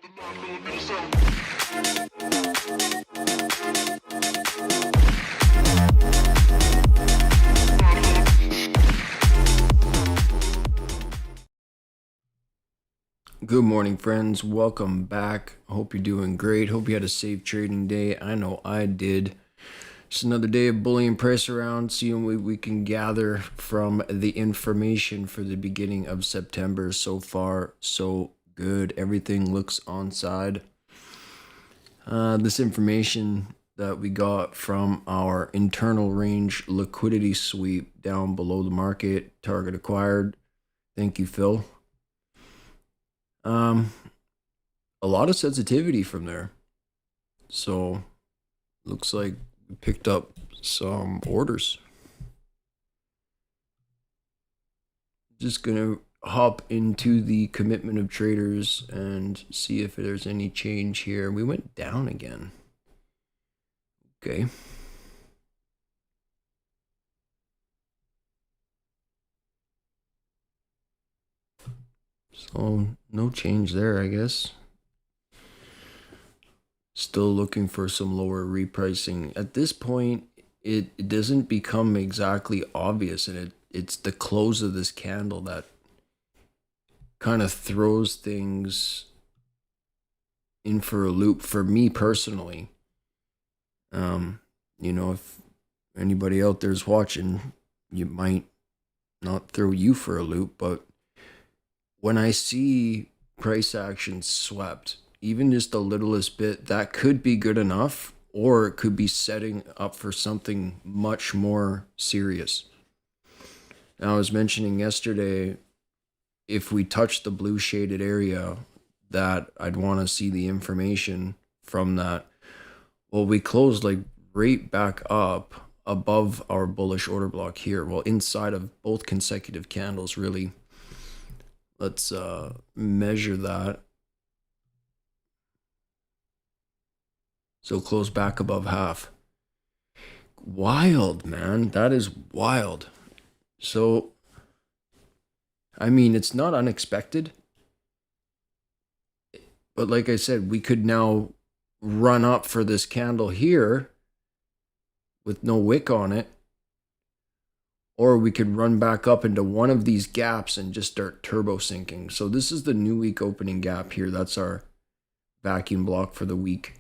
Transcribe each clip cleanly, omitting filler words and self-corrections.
Good morning, friends. Welcome back. Hope you're doing great. Hope you had a safe trading day. I know I did. Just another day of bullying price around, seeing what we can gather from the information for the beginning of September. So far, so good. Everything looks on side. This information that we got from our internal range liquidity sweep down below the market, target acquired. Thank you, Phil. A lot of sensitivity from there. So looks like we picked up some orders. Just gonna hop into the commitment of traders and see if there's any change here. We went down again. Okay. So no change there, I guess. Still looking for some lower repricing. At this point, it doesn't become exactly obvious, and it's the close of this candle that kind of throws things in for a loop for me personally. You know, if anybody out there is watching, you might not throw you for a loop, but when I see price action swept, even just the littlest bit, that could be good enough, or it could be setting up for something much more serious. Now, I was mentioning yesterday, if we touch the blue shaded area, that I'd want to see the information from that. Well, we closed like right back up above our bullish order block here. Well, inside of both consecutive candles, really. Let's measure that. So close back above half. Wild, man. That is wild. So, I mean, it's not unexpected. But like I said, we could now run up for this candle here with no wick on it. Or we could run back up into one of these gaps and just start turbo sinking. So this is the new week opening gap here. That's our vacuum block for the week.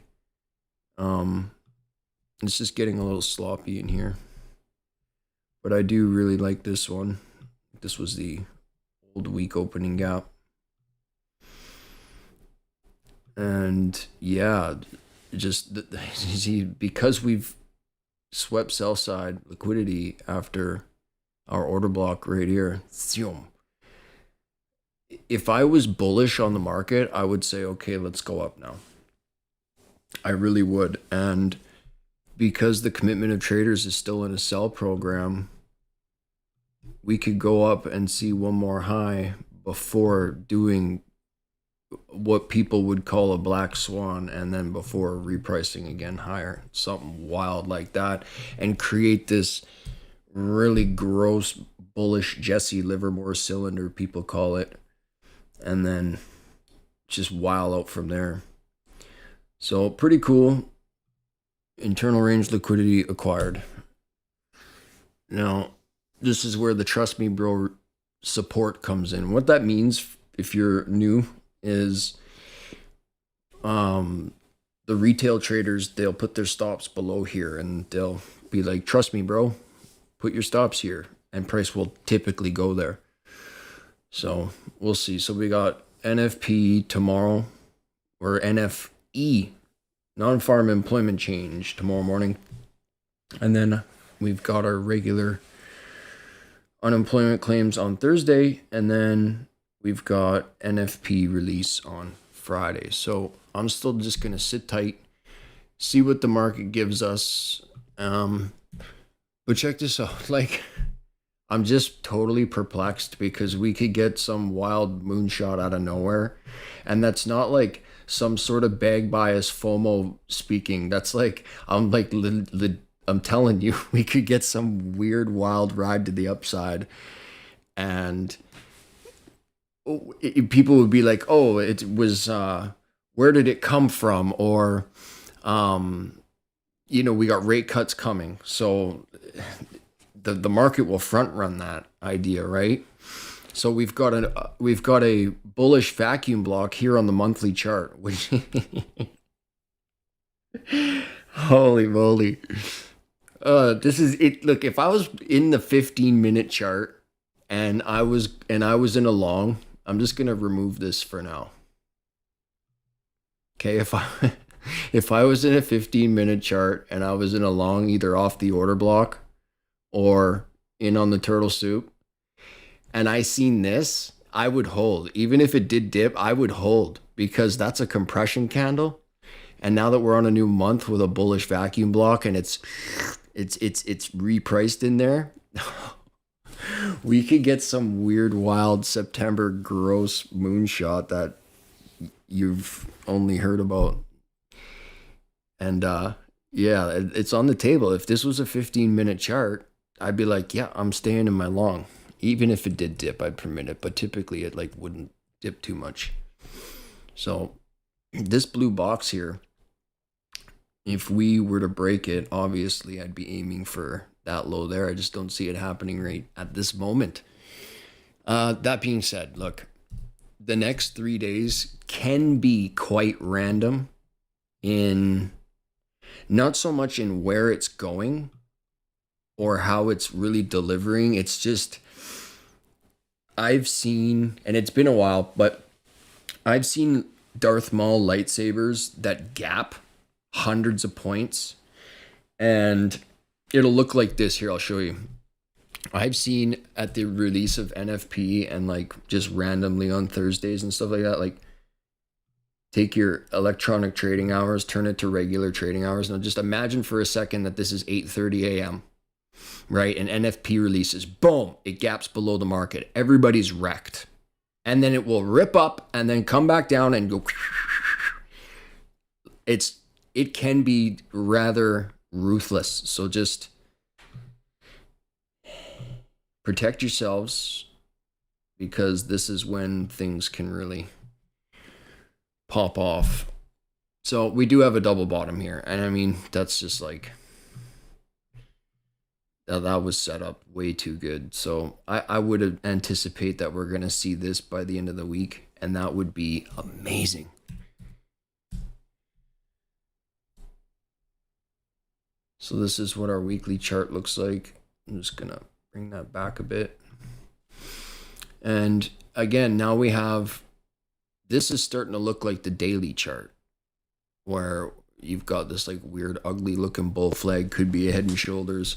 It's just getting a little sloppy in here. But I do really like this one. This was the old week opening gap. And yeah, just see, because we've swept sell side liquidity after our order block right here. If I was bullish on the market, I would say, okay, let's go up now. I really would. And because the commitment of traders is still in a sell program, we could go up and see one more high before doing what people would call a black swan, and then before repricing again higher, something wild like that, and create this really gross bullish Jesse Livermore cylinder, people call it, and then just wild out from there. So pretty cool. Internal range liquidity acquired. Now, this is where the trust me bro support comes in. What that means, if you're new, is the retail traders, they'll put their stops below here and they'll be like, trust me bro, put your stops here, and price will typically go there. So we'll see. So we got NFP tomorrow, or NFE, non-farm employment change, tomorrow morning. And then we've got our regular unemployment claims on Thursday, and then we've got NFP release on Friday. So I'm still just going to sit tight, see what the market gives us. But check this out. Like, I'm just totally perplexed because we could get some wild moonshot out of nowhere. And that's not like some sort of bag bias FOMO speaking. That's like, I'm telling you, we could get some weird wild ride to the upside. And people would be like, oh, it was where did it come from? Or, we got rate cuts coming. So the market will front run that idea, right? So we've got a bullish vacuum block here on the monthly chart, which holy moly. This is it. Look, if I was in the 15-minute chart and I was in a long, I'm just gonna remove this for now. Okay, if I was in a 15-minute chart and I was in a long, either off the order block or in on the turtle soup, and I seen this, I would hold. Even if it did dip, I would hold, because that's a compression candle. And now that we're on a new month with a bullish vacuum block and it's repriced in there, we could get some weird, wild September gross moonshot that you've only heard about. And yeah, it's on the table. If this was a 15-minute chart, I'd be like, yeah, I'm staying in my long. Even if it did dip, I'd permit it, but typically it like wouldn't dip too much. So this blue box here, if we were to break it, obviously I'd be aiming for that low there. I just don't see it happening right at this moment. That being said, look, the next 3 days can be quite random, in not so much in where it's going or how it's really delivering. It's just, I've seen, and it's been a while, but I've seen Darth Maul lightsabers that gap hundreds of points, and it'll look like this here. I'll show you. I've seen at the release of NFP and like just randomly on Thursdays and stuff like that, like take your electronic trading hours, turn it to regular trading hours. Now just imagine for a second that this is 8:30 a.m. right? And NFP releases, boom, it gaps below the market. Everybody's wrecked. And then it will rip up and then come back down and go. It can be rather ruthless. So just protect yourselves, because this is when things can really pop off. So we do have a double bottom here. And I mean, that's just like, that was set up way too good. So I would anticipate that we're going to see this by the end of the week, and that would be amazing. So this is what our weekly chart looks like. I'm just going to bring that back a bit. And again, now we have, this is starting to look like the daily chart, where you've got this like weird, ugly looking bull flag, could be a head and shoulders,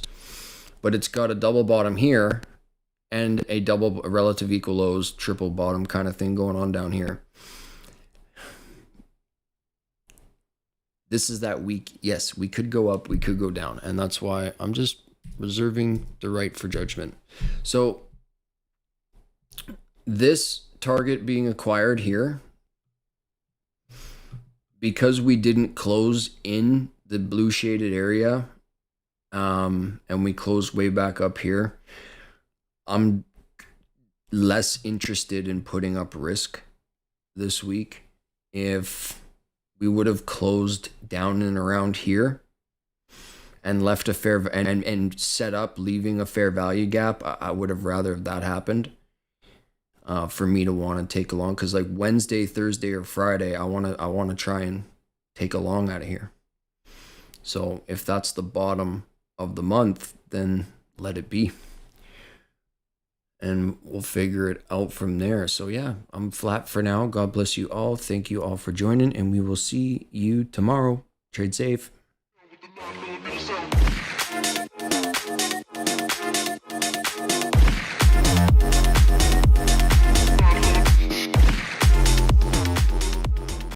but it's got a double bottom here and a double relative equal lows, triple bottom kind of thing going on down here. This is that week. Yes, we could go up, we could go down. And that's why I'm just reserving the right for judgment. So this target being acquired here, because we didn't close in the blue shaded area, and we closed way back up here, I'm less interested in putting up risk this week. If we would have closed down and around here and left a fair and set up leaving a fair value gap, I would have rather that happened for me to want to take a long, because like Wednesday, Thursday, or Friday, I want to try and take a long out of here. So if that's the bottom of the month, then let it be, and we'll figure it out from there. So yeah, I'm flat for now. God bless you all. Thank you all for joining, and we will see you tomorrow. Trade safe.